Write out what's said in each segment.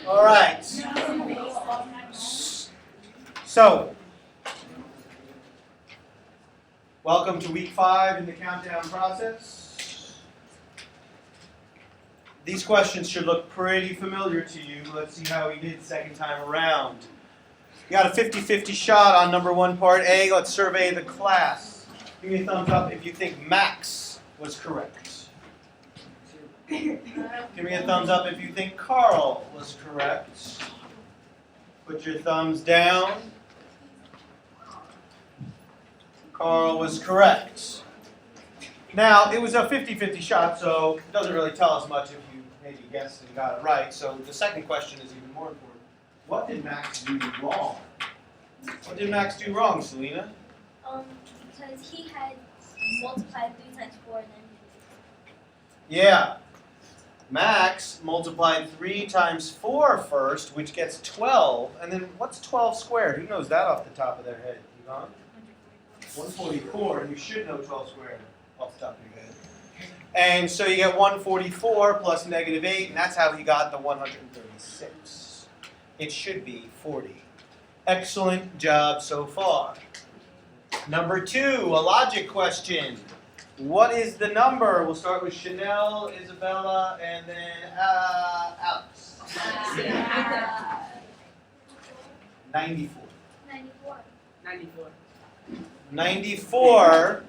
All right. So, welcome to week 5 in the countdown process. These questions should look pretty familiar to you. Let's see how we did second time around. You got a 50-50 shot on number 1, part A. Let's survey the class. Give me a thumbs up if you think Max was correct. Give me a thumbs up if you think Carl was correct. Put your thumbs down. Carl was correct. Now, it was a 50-50 shot, so it doesn't really tell us much if you maybe guessed and got it right. So the second question is even more important. What did Max do wrong? What did Max do wrong, Selena? Because he had multiplied 3 times 4 and then... Yeah. Max multiplied 3 times 4 first, which gets 12. And then what's 12 squared? Who knows that off the top of their head? You gone? 144, and you should know 12 squared off the top of your head. And so you get 144 plus negative 8, and that's how he got the 136. It should be 40. Excellent job so far. Number 2, a logic question. What is the number? We'll start with Chanel, Isabella, and then Alex. 94. 94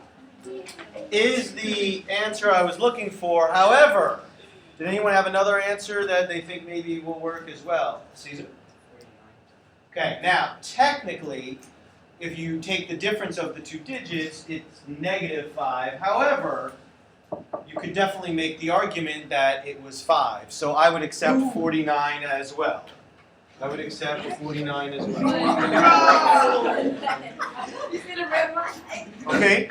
is the answer I was looking for. However, did anyone have another answer that they think maybe will work as well? Caesar? 49. Okay, now, technically, if you take the difference of the 2 digits, it's -5. However, you could definitely make the argument that it was 5. So I would accept 49 as well. I would accept 49 as well. Okay.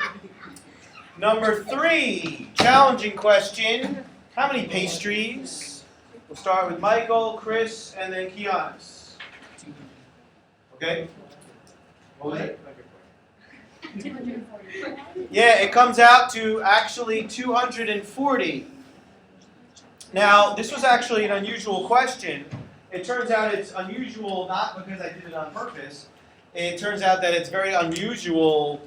Number 3, challenging question. How many pastries? We'll start with Michael, Chris, and then Kianis. Okay? What was it? 240. Yeah, it comes out to actually 240. Now, this was actually an unusual question. It turns out it's unusual not because I did it on purpose. It turns out that it's very unusual,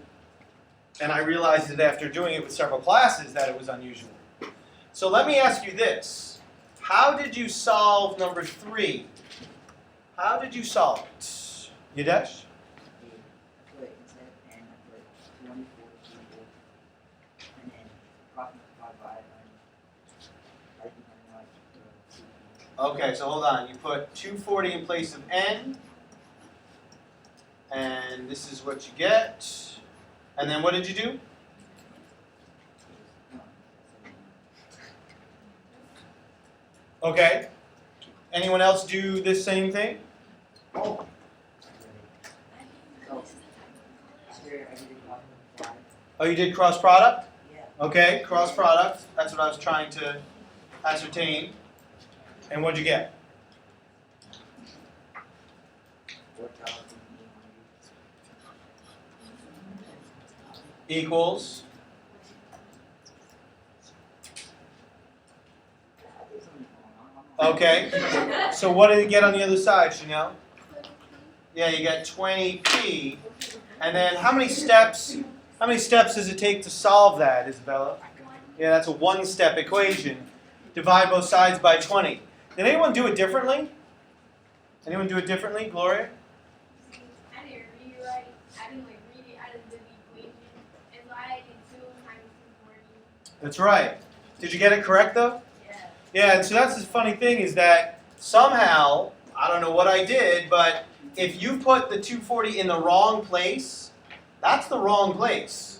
and I realized it after doing it with several classes that it was unusual. So let me ask you this. How did you solve number 3? How did you solve it? Yadesh? Okay, so hold on. You put 240 in place of n, and this is what you get. And then what did you do? Okay. Anyone else do this same thing? Oh. Oh, you did cross product? Okay, cross product. That's what I was trying to ascertain. And what'd you get? Equals. Okay. So what did you get on the other side, Chanel? Yeah, you get 20p. And then how many steps does it take to solve that, Isabella? Yeah, that's a one-step equation. Divide both sides by 20. Did anyone do it differently? Anyone do it differently? Gloria? I didn't rewrite. I didn't read it out of the equation. And so I did 2 times 240. That's right. Did you get it correct, though? Yeah. Yeah, and so that's the funny thing is that somehow, I don't know what I did, but if you put the 240 in the wrong place, That's the wrong place.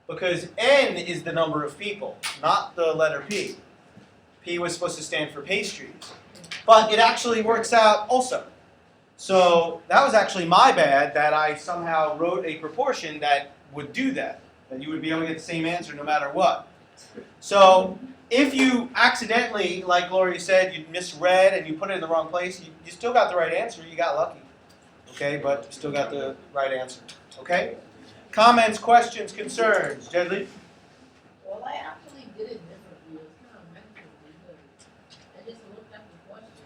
Because N is the number of people, not the letter P. P was supposed to stand for pastries. But it actually works out also. So that was actually my bad that I somehow wrote a proportion that would do that. That you would be able to get the same answer no matter what. So if you accidentally, like Gloria said, you misread and you put it in the wrong place, you still got the right answer. You got lucky. Okay, but you still got the right answer. Okay? Comments, questions, concerns? Jedley? Well, I actually did it differently. It was kind of mental because I just looked at the question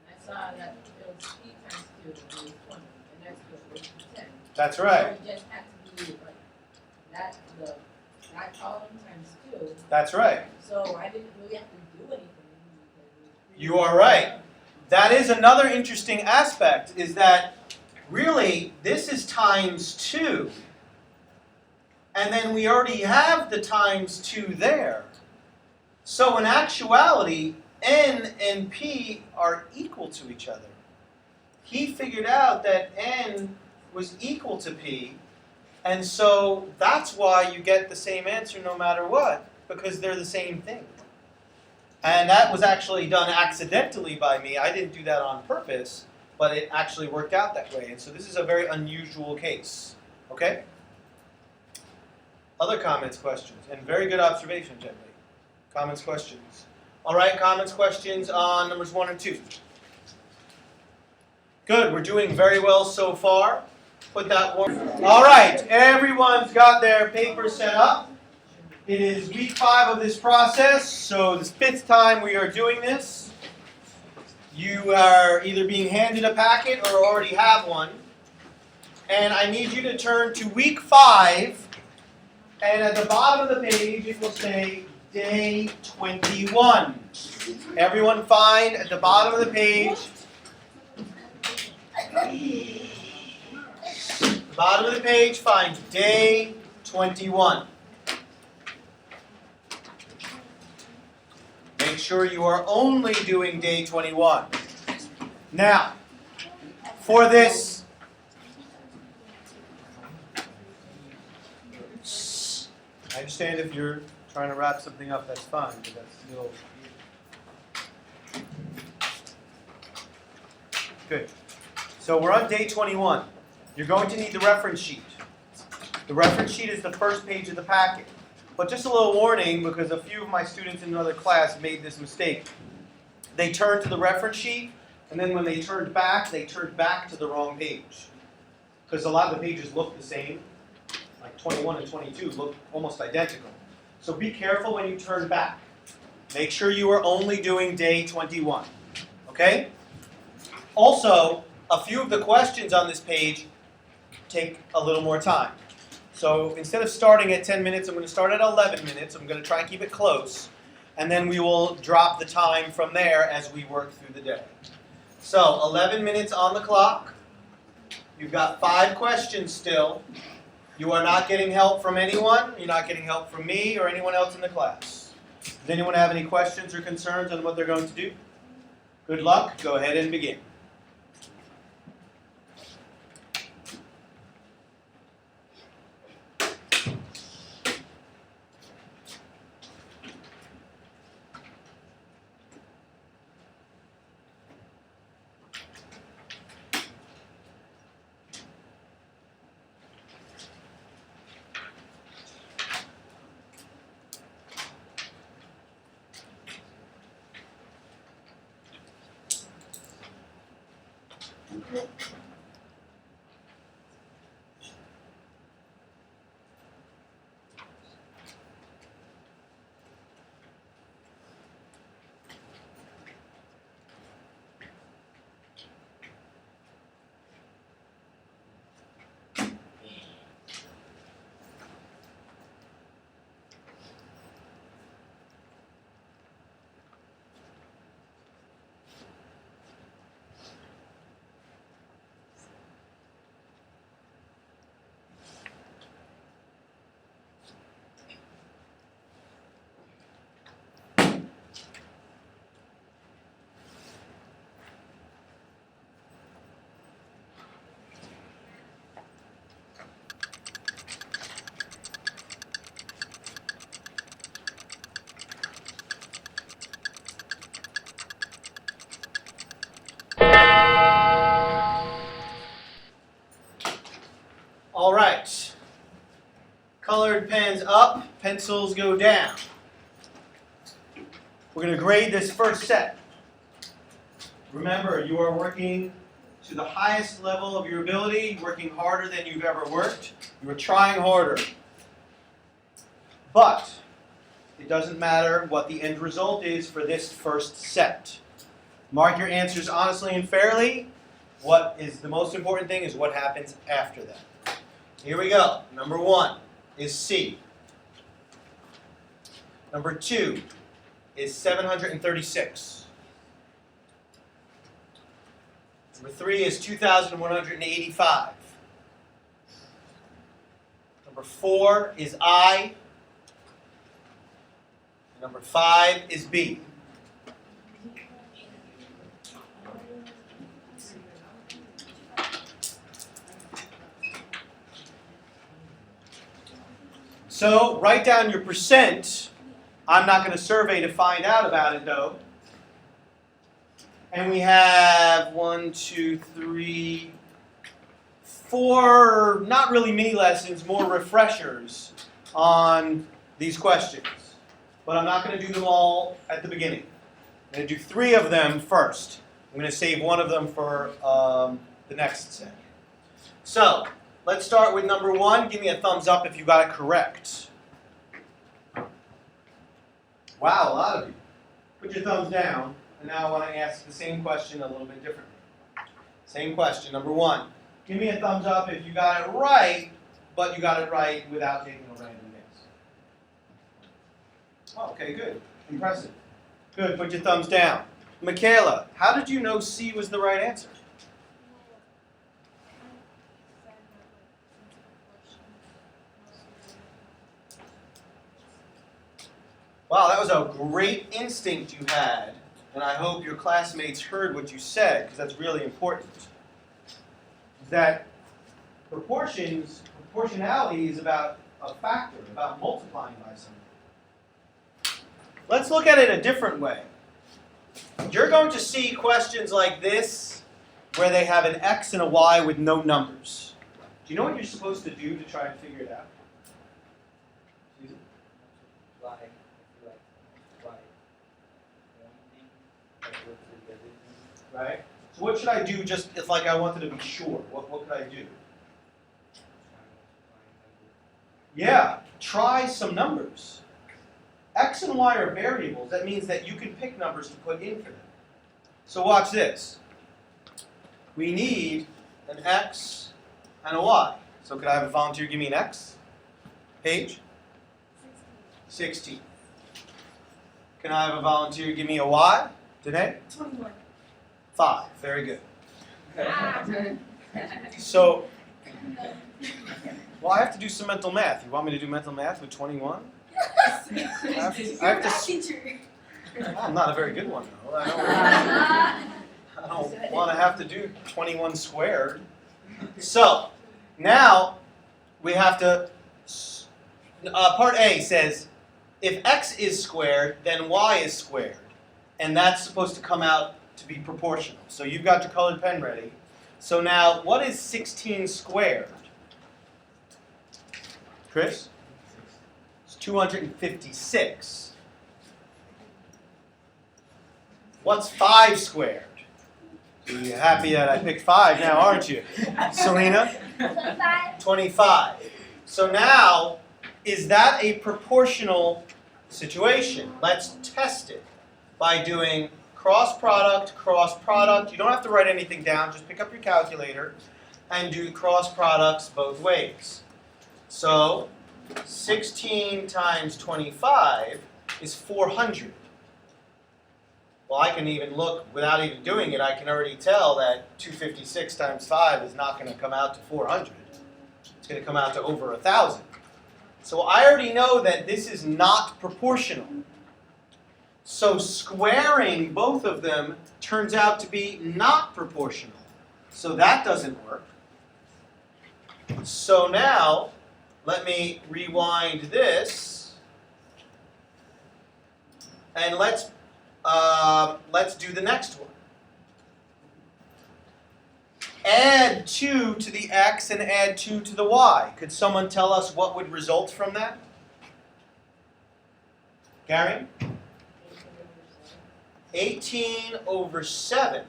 and I saw that it was P times 2 and it was 20, and that's what was 10. That's right. So it just had to be like that column times 2. That's right. So I didn't really have to do anything. You are right. That is another interesting aspect, is that really this is times 2. And then we already have the times 2 there. So in actuality, N and P are equal to each other. He figured out that N was equal to P, and so that's why you get the same answer no matter what, because they're the same thing. And that was actually done accidentally by me. I didn't do that on purpose, but it actually worked out that way. And so this is a very unusual case. Okay? Other comments, questions? And very good observation, gently. Comments, questions? All right, comments, questions on numbers 1 and 2. Good, we're doing very well so far. Put that one. All right, everyone's got their paper set up. It is week 5 of this process, so this 5th time we are doing this. You are either being handed a packet or already have one. And I need you to turn to week 5. And at the bottom of the page, it will say day 21. Everyone find at the bottom of the page. Bottom of the page, find day 21. Make sure you are only doing day 21. Now, for this, I understand if you're trying to wrap something up, that's fine, but that's still good. So we're on day 21. You're going to need the reference sheet. The reference sheet is the first page of the packet. But just a little warning, because a few of my students in another class made this mistake. They turned to the reference sheet, and then when they turned back to the wrong page. Because a lot of the pages look the same. Like 21 and 22 look almost identical. So be careful when you turn back. Make sure you are only doing day 21. Okay? Also, a few of the questions on this page take a little more time. So instead of starting at 10 minutes, I'm going to start at 11 minutes. I'm going to try and keep it close. And then we will drop the time from there as we work through the day. So 11 minutes on the clock. You've got 5 questions still. You are not getting help from anyone. You're not getting help from me or anyone else in the class. Does anyone have any questions or concerns on what they're going to do? Good luck. Go ahead and begin. colored pens up, pencils go down. We're going to grade this first set. Remember, you are working to the highest level of your ability, working harder than you've ever worked. You are trying harder. But it doesn't matter what the end result is for this first set. Mark your answers honestly and fairly. What is the most important thing is what happens after that. Here we go. Number 1 is C. Number 2 is 736. Number 3 is 2,185. Number 4 is I. Number 5 is B. So write down your percent. I'm not going to survey to find out about it though. And we have 1, 2, 3, 4, not really mini lessons, more refreshers on these questions. But I'm not going to do them all at the beginning. I'm going to do 3 of them first. I'm going to save 1 of them for the next set. So let's start with number 1. Give me a thumbs up if you got it correct. Wow, a lot of you. Put your thumbs down. And now I want to ask the same question a little bit differently. Same question, number 1. Give me a thumbs up if you got it right, but you got it right without taking a random guess. Oh, okay, good. Impressive. Good, put your thumbs down. Michaela, how did you know C was the right answer? Wow, that was a great instinct you had, and I hope your classmates heard what you said, because that's really important. That proportionality is about a factor, about multiplying by something. Let's look at it a different way. You're going to see questions like this, where they have an x and a y with no numbers. Do you know what you're supposed to do to try and figure it out? Right? So what should I do just if like I wanted to be sure? What could I do? Yeah, try some numbers. X and Y are variables. That means that you can pick numbers to put in for them. So watch this. We need an X and a Y. So could I have a volunteer give me an X? Paige? 16. Can I have a volunteer give me a Y? Danae? 21. 5. Very good. So, well, I have to do some mental math. You want me to do mental math with 21? I'm not a very good one, though. I don't want to have to do 21 squared. So, now we have to, part A says, if x is squared, then y is squared. And that's supposed to come out to be proportional. So you've got your colored pen ready. So now, what is 16 squared? Chris? It's 256. What's 5 squared? You're happy that I picked 5 now, aren't you? Selena? 25. So now, is that a proportional situation? Let's test it by doing cross product, cross product. You don't have to write anything down. Just pick up your calculator and do cross products both ways. So 16 times 25 is 400. Well, I can even look, without even doing it, I can already tell that 256 times 5 is not going to come out to 400. It's going to come out to over 1,000. So I already know that this is not proportional. So squaring both of them turns out to be not proportional. So that doesn't work. So now, let me rewind this. And let's do the next one. add 2 to the x and add 2 to the y. Could someone tell us what would result from that? Gary? 18 over 7.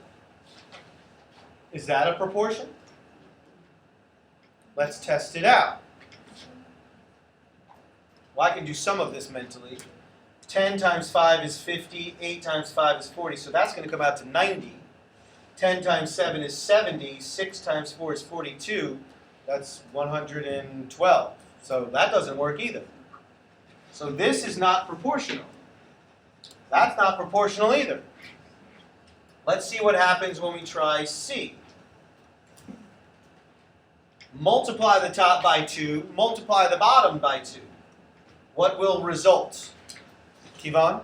Is that a proportion? Let's test it out. Well, I can do some of this mentally. 10 times 5 is 50, 8 times 5 is 40, so that's going to come out to 90. 10 times 7 is 70, 6 times 4 is 42, that's 112. So that doesn't work either. So this is not proportional. That's not proportional either. Let's see what happens when we try C. Multiply the top by 2, multiply the bottom by 2. What will result? Kevon?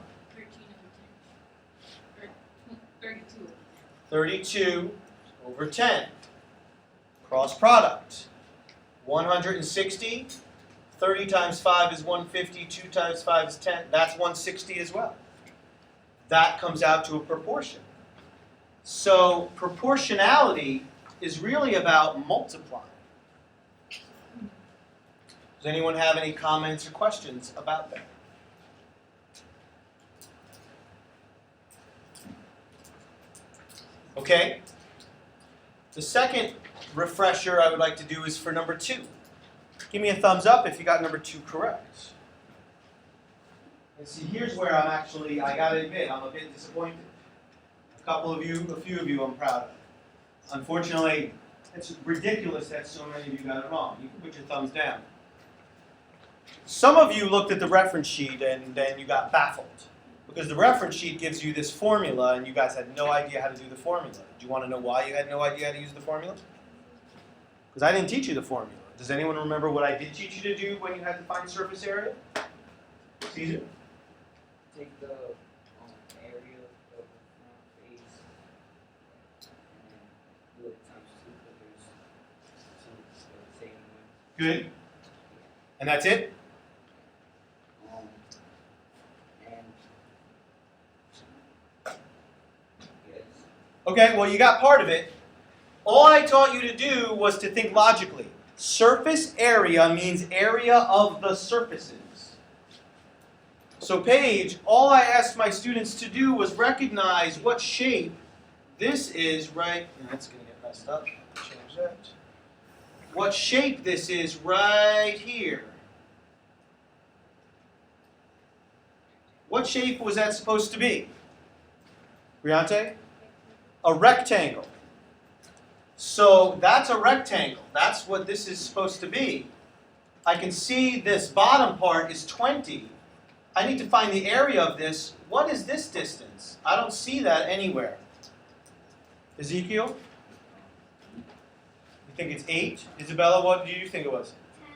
32 over 10. Cross product. 160. 30 times 5 is 150. 2 times 5 is 10. That's 160 as well. That comes out to a proportion. So proportionality is really about multiplying. Does anyone have any comments or questions about that? Okay. The second refresher I would like to do is for number 2. Give me a thumbs up if you got number 2 correct. And see, here's where I gotta admit, I'm a bit disappointed. A few of you I'm proud of. Unfortunately, it's ridiculous that so many of you got it wrong. You can put your thumbs down. Some of you looked at the reference sheet and then you got baffled. Because the reference sheet gives you this formula and you guys had no idea how to do the formula. Do you want to know why you had no idea how to use the formula? Because I didn't teach you the formula. Does anyone remember what I did teach you to do when you had to find surface area? Caesar? Take the area of the front face and do it times 2 because there's 2 the same way. Good. And that's it? And yes. Okay, well you got part of it. All I taught you to do was to think logically. Surface area means area of the surfaces. So Paige, all I asked my students to do was recognize what shape this is right, and that's going to get messed up, change that. What shape this is right here. What shape was that supposed to be? Briante? A rectangle. So that's a rectangle. That's what this is supposed to be. I can see this bottom part is 20. I need to find the area of this. What is this distance? I don't see that anywhere. Ezekiel? You think it's 8? Isabella, what do you think it was? 10.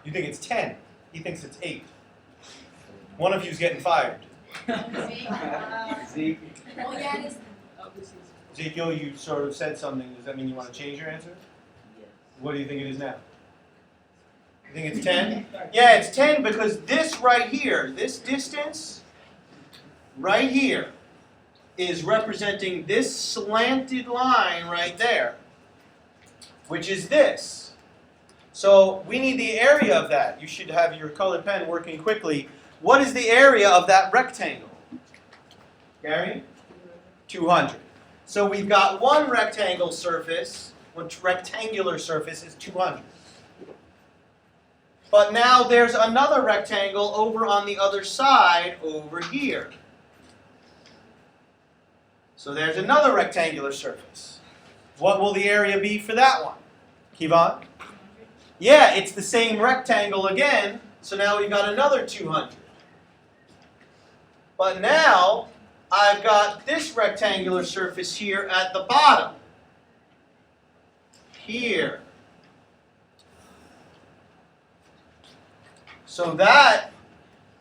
You think it's 10. He thinks it's 8. One of you's getting fired. Ezekiel. Oh, yeah, it is. Ezekiel, you sort of said something. Does that mean you want to change your answer? Yes. What do you think it is now? You think it's 10? Yeah, it's 10 because this right here, this distance right here is representing this slanted line right there, which is this. So we need the area of that. You should have your colored pen working quickly. What is the area of that rectangle? Gary? 200. So we've got one rectangular surface is 200. But now there's another rectangle over on the other side over here. So there's another rectangular surface. What will the area be for that one? Kevon? Yeah, it's the same rectangle again, so now we've got another 200. But now I've got this rectangular surface here at the bottom. Here. So that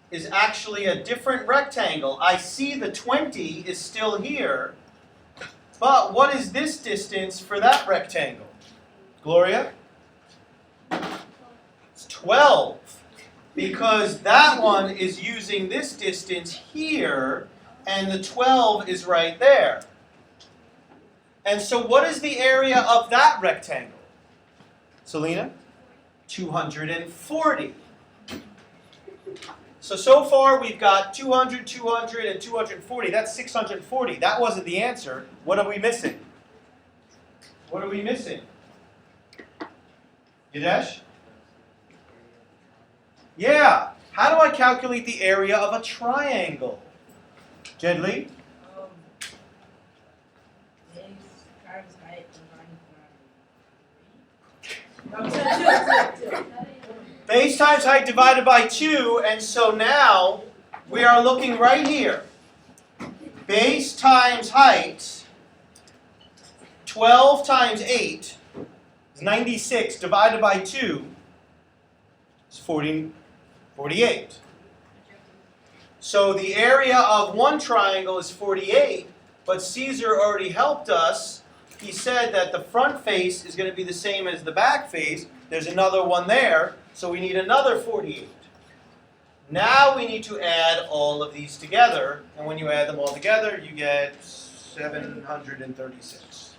is actually a different rectangle. I see the 20 is still here, but what is this distance for that rectangle? Gloria? It's 12, because that one is using this distance here, and the 12 is right there. And so what is the area of that rectangle? Selena? 240. So far we've got 200, 200, and 240. That's 640. That wasn't the answer. What are we missing? What are we missing? Yadesh? Yeah. How do I calculate the area of a triangle? Jedli? Base times height divided by 3. Base times height divided by 2, and so now we are looking right here. Base times height, 12 times 8 is 96, divided by 2 is 48. So the area of one triangle is 48, but Caesar already helped us. He said that the front face is going to be the same as the back face. There's another one there, so we need another 48. Now we need to add all of these together, and when you add them all together, you get 736.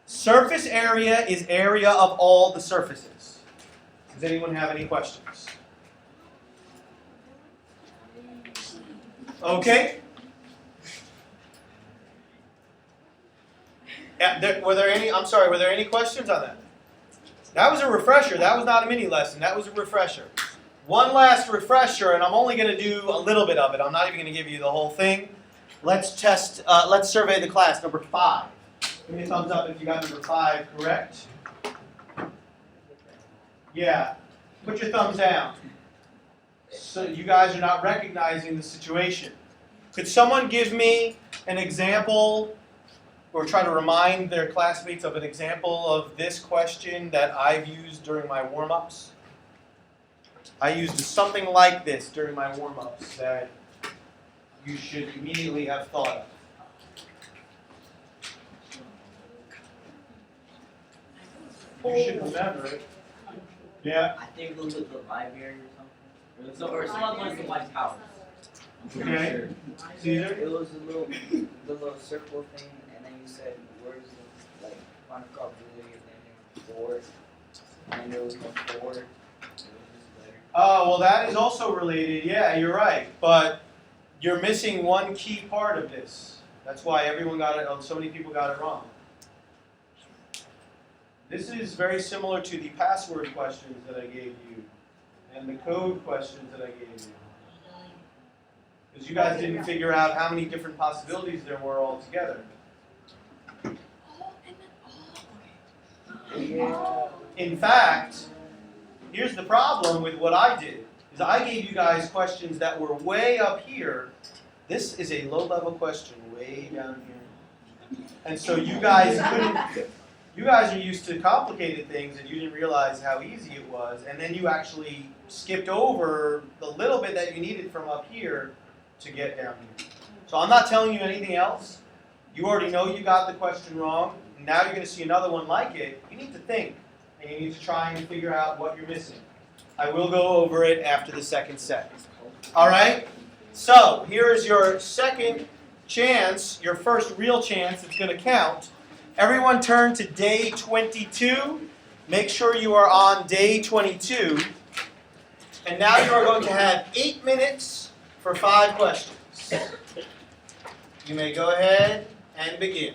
Surface area is area of all the surfaces. Does anyone have any questions? Okay. Yeah, were there any questions on that? That was a refresher. That was not a mini lesson. That was a refresher. One last refresher, and I'm only going to do a little bit of it. I'm not even going to give you the whole thing. Let's survey the class. Number 5. Give me a thumbs up if you got number 5 correct. Yeah. Put your thumbs down. So you guys are not recognizing the situation. Could someone give me an example or try to remind their classmates of an example of this question that I've used during my warm-ups? I used something like this during my warm-ups that you should immediately have thought of. You should remember it. Yeah. I think it was at the library or something. Or someone went to the White House. Okay. Caesar? It was the little circle thing, and then you said words like one probability, and then forward, and there was no forward. Oh, well, that is also related. Yeah, you're right. But you're missing one key part of this. That's why everyone got it. So many people got it wrong. This is very similar to the password questions that I gave you and the code questions that I gave you. Because you guys didn't figure out how many different possibilities there were altogether. In fact, here's the problem with what I did. Is I gave you guys questions that were way up here. This is a low-level question way down here. And so you guys are used to complicated things and you didn't realize how easy it was. And then you actually skipped over the little bit that you needed from up here to get down here. So I'm not telling you anything else. You already know you got the question wrong. Now you're going to see another one like it. You need to think. And you need to try and figure out what you're missing. I will go over it after the second set. All right? So here is your second chance, your first real chance that's going to count. Everyone turn to day 22. Make sure you are on day 22. And now you are going to have 8 minutes for 5 questions. You may go ahead and begin.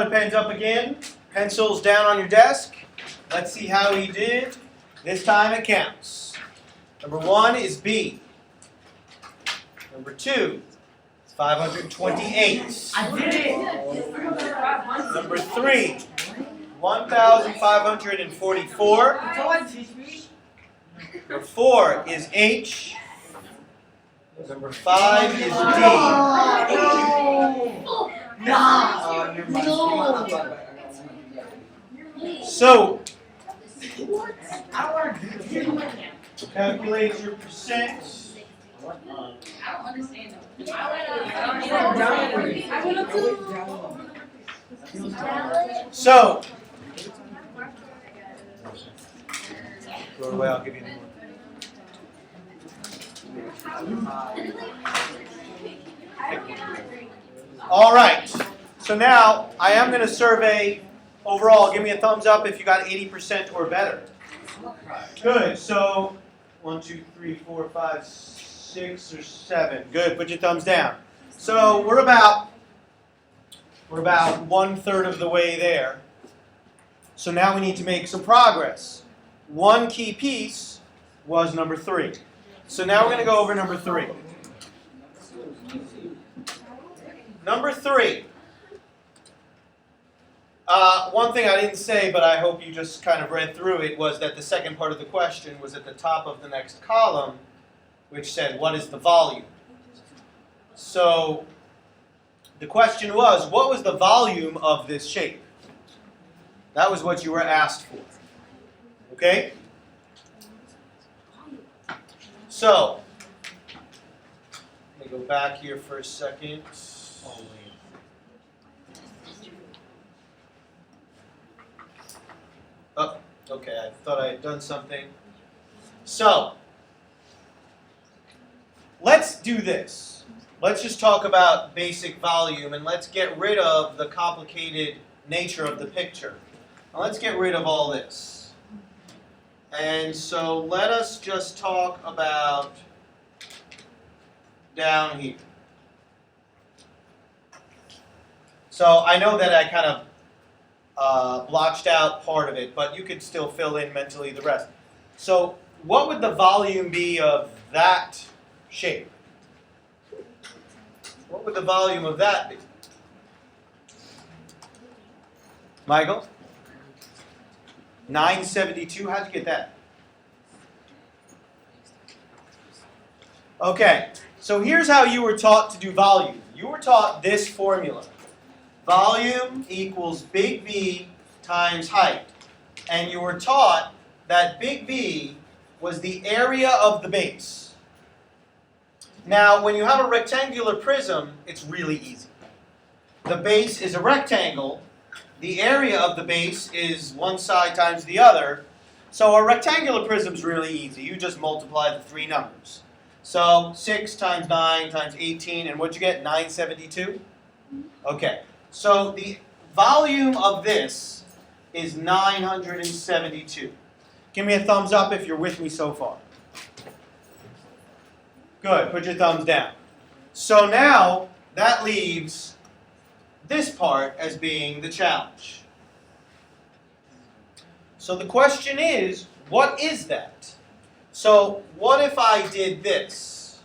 color pens up again. Pencils down on your desk. Let's see how he did. This time it counts. Number 1 is B. Number 2 is 528. I did it. Number 3, 1,544. Someone teach me. Number 4 is H. Number 5 is D. So, calculate your percent. I don't understand them. So, throw it away, I'll give you one. All right, so now I am going to survey overall. Give me a thumbs up if you got 80% or better. Good, so 1, 2, 3, 4, 5, 6 or 7. Good, put your thumbs down. So we're about 1/3 of the way there. So now we need to make some progress. One key piece was number 3. So now we're going to go over number 3. Number 3. One thing I didn't say, but I hope you just kind of read through it, was that the second part of the question was at the top of the next column, which said, what is the volume? So the question was, what was the volume of this shape? That was what you were asked for. Okay? So, let me go back here for a second. Oh, okay, I thought I had done something. So, let's do this. Let's just talk about basic volume and let's get rid of the complicated nature of the picture. Now let's get rid of all this. And so let us just talk about down here. So I know that I kind of blotched out part of it, but you could still fill in mentally the rest. So what would the volume be of that shape? What would the volume of that be? Michael? 972, how'd you get that? Okay, so here's how you were taught to do volume. You were taught this formula. Volume equals big B times height. And you were taught that big B was the area of the base. Now, when you have a rectangular prism, it's really easy. The base is a rectangle. The area of the base is one side times the other. So a rectangular prism is really easy. You just multiply the 3 numbers. So 6 times 9 times 18, and what'd you get? 972? Okay. So the volume of this is 972. Give me a thumbs up if you're with me so far. Good, put your thumbs down. So now that leaves this part as being the challenge. So the question is, what is that? So what if I did this?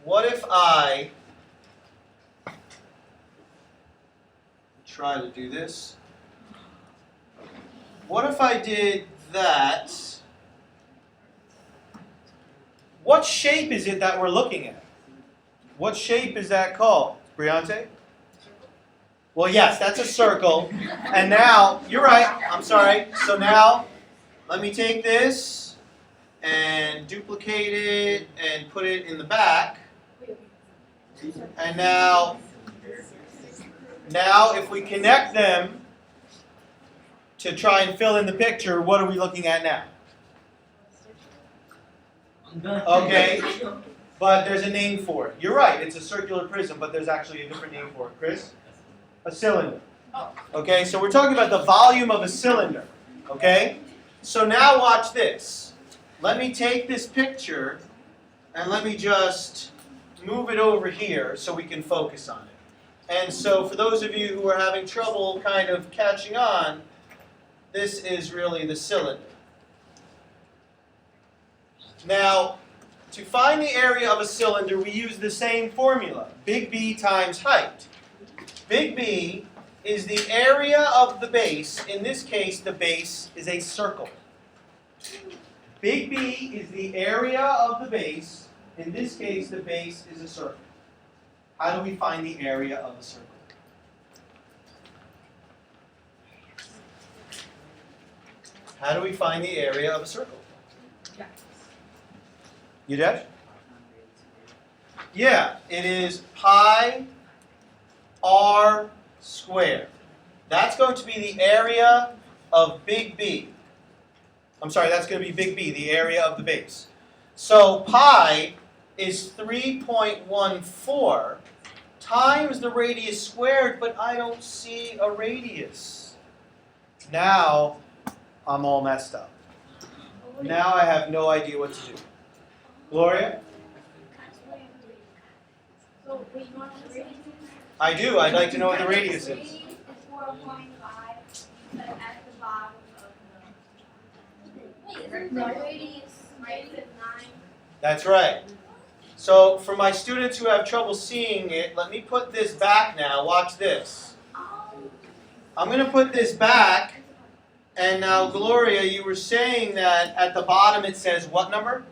What if I try to do this? What if I did that? What shape is it that we're looking at? What shape is that called? Briante? Well, yes, that's a circle. And now, you're right, I'm sorry. So now, let me take this and duplicate it and put it in the back. And now if we connect them to try and fill in the picture, what are we looking at now? Okay, but there's a name for it. You're right, it's a circular prism, but there's actually a different name for it. Chris? A cylinder. Okay, so we're talking about the volume of a cylinder. Okay? So now watch this. Let me take this picture and let me just move it over here so we can focus on it. And so for those of you who are having trouble kind of catching on, this is really the cylinder. Now, to find the area of a cylinder, we use the same formula, big B times height. Big B is the area of the base. In this case, the base is a circle. Big B is the area of the base. In this case, the base is a circle. How do we find the area of a circle? How do we find the area of a circle? You did? Yeah, it is pi r squared. That's going to be the area of big B. I'm sorry, that's going to be big B, the area of the base. So pi is 3.14 times the radius squared, but I don't see a radius. Now I'm all messed up. Now I have no idea what to do. Gloria? So, wait, you want the radius? I do. I'd like to know what the radius is. Radius is 4.5, but at the bottom of the. Wait, isn't the radius right at 9? That's right. So for my students who have trouble seeing it, let me put this back now. Watch this. I'm going to put this back. And now, Gloria, you were saying that at the bottom it says what number?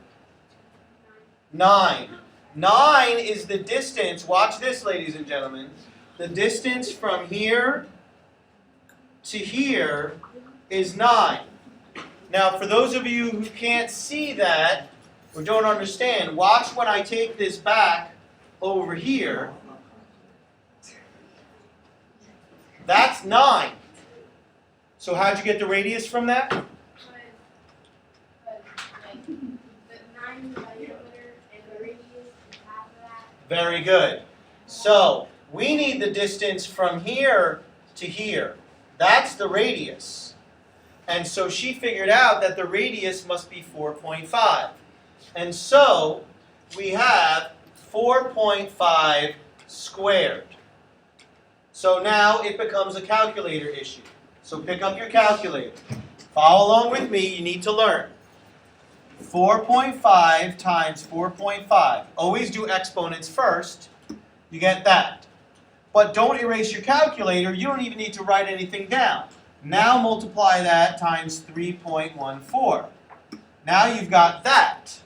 9. 9 is the distance. Watch this, ladies and gentlemen. The distance from here to here is 9. Now, for those of you who can't see that or don't understand, watch when I take this back over here. That's 9. So how'd you get the radius from that? But like, the 9 diameter and the radius is half of that. Very good. So we need the distance from here to here. That's the radius. And so she figured out that the radius must be 4.5. And so we have 4.5 squared. So now it becomes a calculator issue. So pick up your calculator. Follow along with me. You need to learn. 4.5 times 4.5. Always do exponents first. You get that. But don't erase your calculator. You don't even need to write anything down. Now multiply that times 3.14. Now you've got that.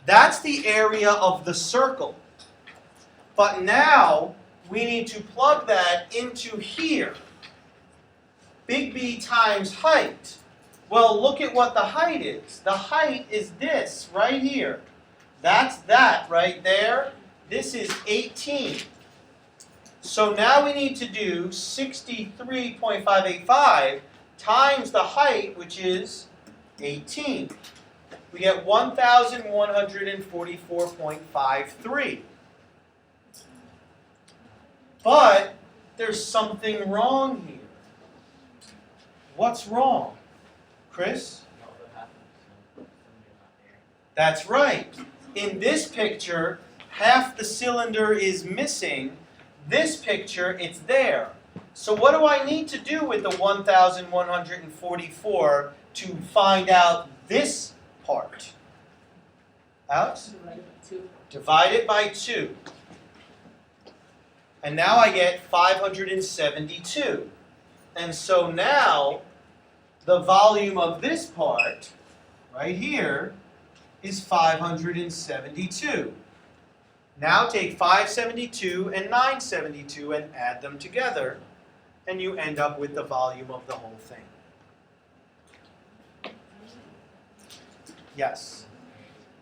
That's the area of the circle. But now we need to plug that into here. Big B times height. Well, look at what the height is. The height is this right here. That's that right there. This is 18. So now we need to do 63.585 times the height, which is 18. We get 1,144.53. But there's something wrong here. What's wrong? Chris? That's right. In this picture, half the cylinder is missing. This picture, it's there. So what do I need to do with the 1,144 to find out this part? Alex? Divide it by 2. And now I get 572. And so now the volume of this part, right here, is 572. Now take 572 and 972 and add them together, and you end up with the volume of the whole thing. Yes?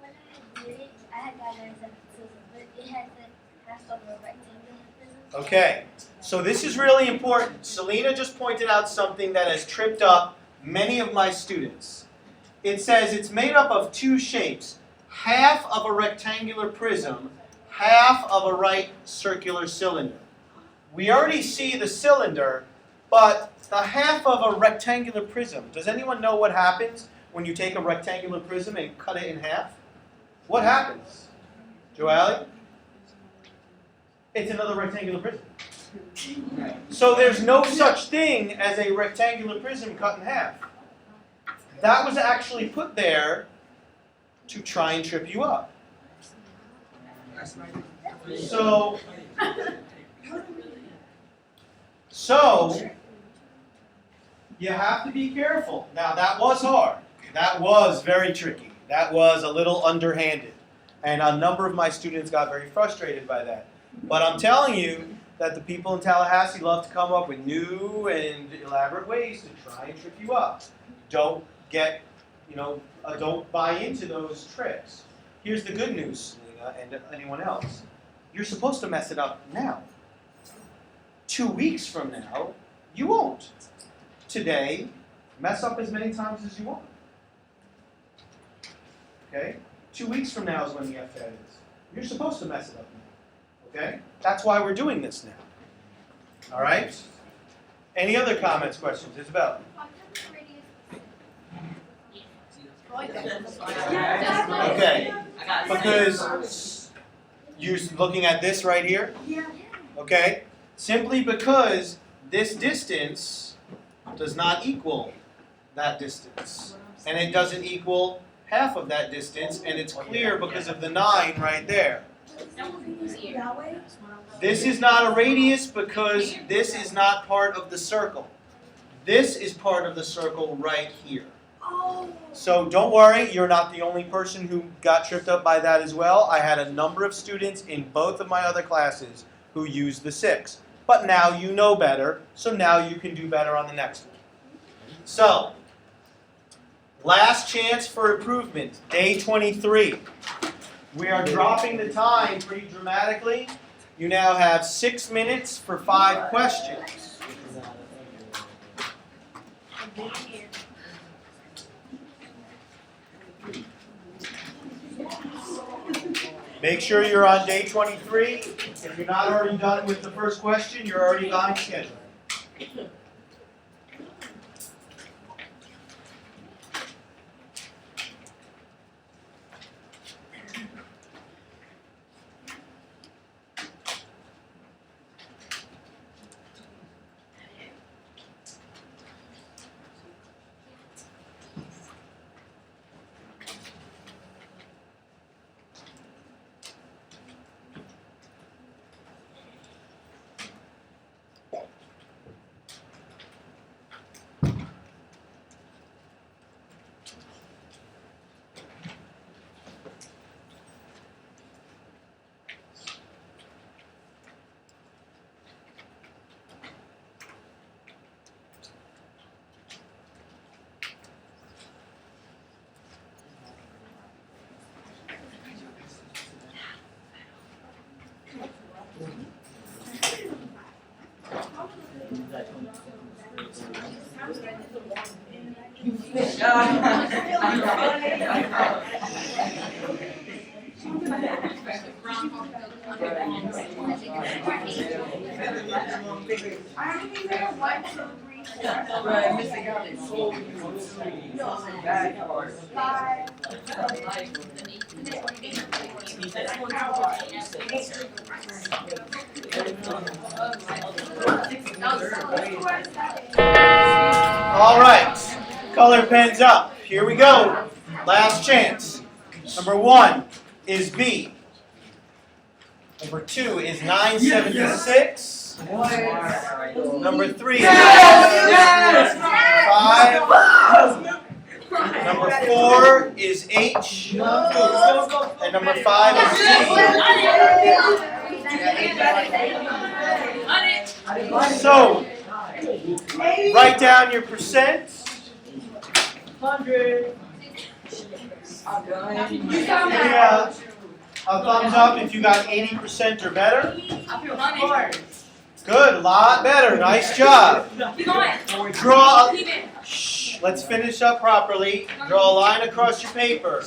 When I did it, I had got 972, but it had the half of a rectangle. Okay, so this is really important. Selena just pointed out something that has tripped up many of my students. It says it's made up of 2 shapes, half of a rectangular prism, half of a right circular cylinder. We already see the cylinder, but the half of a rectangular prism. Does anyone know what happens when you take a rectangular prism and cut it in half? What happens? Joelle? It's another rectangular prism. So there's no such thing as a rectangular prism cut in half. That was actually put there to try and trip you up. So you have to be careful. Now that was hard. That was very tricky. That was a little underhanded. And a number of my students got very frustrated by that. But I'm telling you that the people in Tallahassee love to come up with new and elaborate ways to try and trip you up. Don't get, don't buy into those tricks. Here's the good news, Selena, and anyone else. You're supposed to mess it up now. 2 weeks from now, you won't. Today, mess up as many times as you want. Okay? 2 weeks from now is when the FTAT is. You're supposed to mess it up now. Okay? That's why we're doing this now. All right? Any other comments, questions? Isabel? Okay. Because you're looking at this right here? Okay? Simply because this distance does not equal that distance. And it doesn't equal half of that distance, and it's clear because of the 9 right there. This is not a radius because this is not part of the circle. This is part of the circle right here. So don't worry, you're not the only person who got tripped up by that as well. I had a number of students in both of my other classes who used the 6. But now you know better, so now you can do better on the next one. So, last chance for improvement, day 23. We are dropping the time pretty dramatically. You now have 6 minutes for 5 questions. Make sure you're on day 23. If you're not already done with the first question, you're already behind schedule. All right, color pens up. Here we go. Last chance. Number 1 is B. Number 2 is 976. Number 3 is 5. Number 4 is H. And number 5 is G. So, write down your percent. 100. Yeah. A thumbs up if you got 80% or better. Good, a lot better. Nice job. Draw. Shh, let's finish up properly. Draw a line across your paper.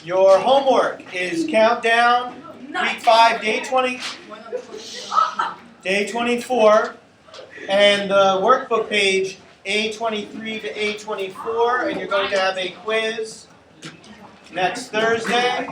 Your homework is countdown. Week 5, day 20. Day 24. And the workbook page A23 to A24. And you're going to have a quiz next Thursday.